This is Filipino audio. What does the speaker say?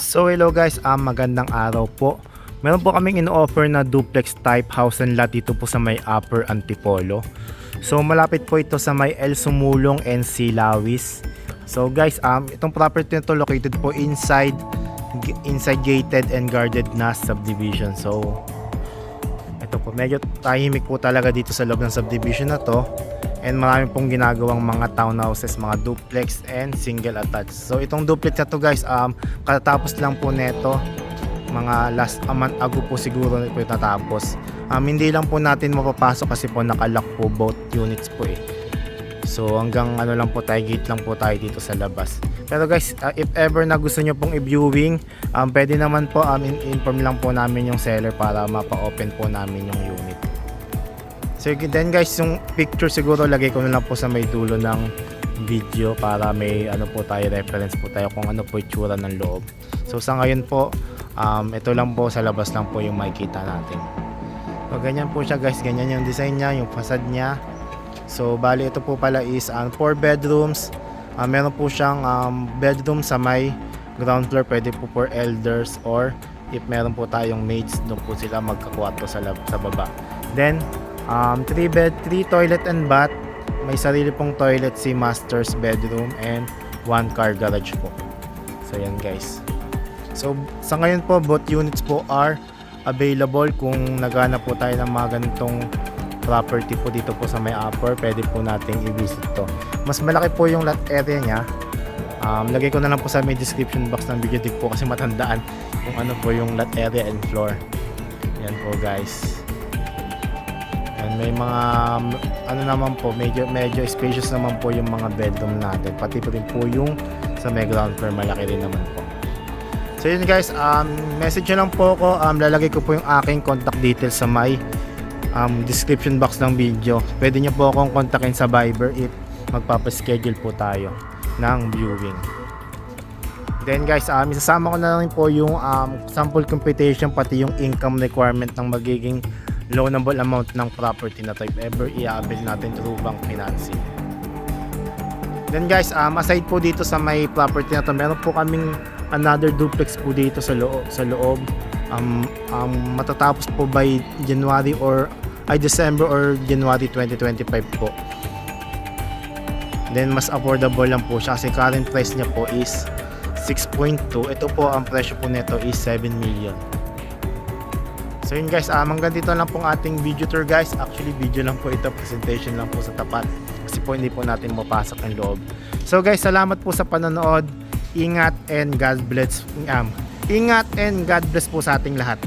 So hello guys, magandang araw po. Meron po kaming ino-offer na duplex type house and lot dito po sa may Upper Antipolo. So malapit po ito sa may El Sumulong and Silawis. So guys, itong property na to located po inside gated and guarded na subdivision. So ito po, medyo tahimik po talaga dito sa loob ng subdivision na to. And marami pong ginagawang mga townhouses, mga duplex and single attached. So itong duplex na to guys, katatapos lang po neto, mga last a month ago po siguro po natapos. Hindi lang po natin mapapasok kasi po nakalock po both units po eh. So hanggang ano lang po tayo, gate lang po tayo dito sa labas. Pero guys, if ever na gusto nyo pong i-viewing, pwede naman po inform lang po namin yung seller para mapa-open po namin yung unit. So then guys, yung picture siguro lagay ko na lang po sa may dulo ng video para may ano po tayo, reference po tayo kung ano po itsura ng loob. So sa ngayon po, ito lang po sa labas lang po yung makikita natin. So ganyan po siya guys, ganyan yung design niya, yung facade niya. So bali ito po pala is 4 bedrooms. Meron po siyang bedroom sa may ground floor, pwede po for elders or if meron po tayong maids, doon po sila magkakwarto sa baba. Then 3 toilet and bath. May sarili pong toilet si master's bedroom and 1 car garage po. So yan guys. So sa ngayon po both units po are available. Kung naghanap po tayo ng mga ganitong property po dito po sa may upper, pwede po nating i-visit to. Mas malaki po yung lot area nya. Lagay ko na lang po sa may description box ng video din po kasi matandaan kung ano po yung lot area and floor. Yan po guys. And may mga ano naman po, medyo spacious naman po yung mga bedroom natin. Pati po rin po yung sa may ground floor, malaki rin naman po. So yun guys, message nyo lang po ako. Lalagay ko po yung aking contact details sa may description box ng video. Pwede nyo po akong kontakin sa Viber if magpapaschedule po tayo ng viewing. Then guys, isasama ko na rin po yung sample computation pati yung income requirement ng magiging loanable amount ng property na to if ever i-avail natin through bank financing. Then guys, aside po dito sa may property na to, meron po kaming another duplex po dito sa loob. Matatapos po by December or January 2025 po. Then mas affordable lang po siya kasi current price niya po is 6.2. Ito po ang presyo po nito is 7 million. So yun guys, hanggang dito lang pong ating video tour guys. Actually video lang po ito, presentation lang po sa tapat kasi po hindi po natin mapasok ang loob. So guys, salamat po sa panonood. Ingat and God bless. Ingat and God bless po sa ating lahat.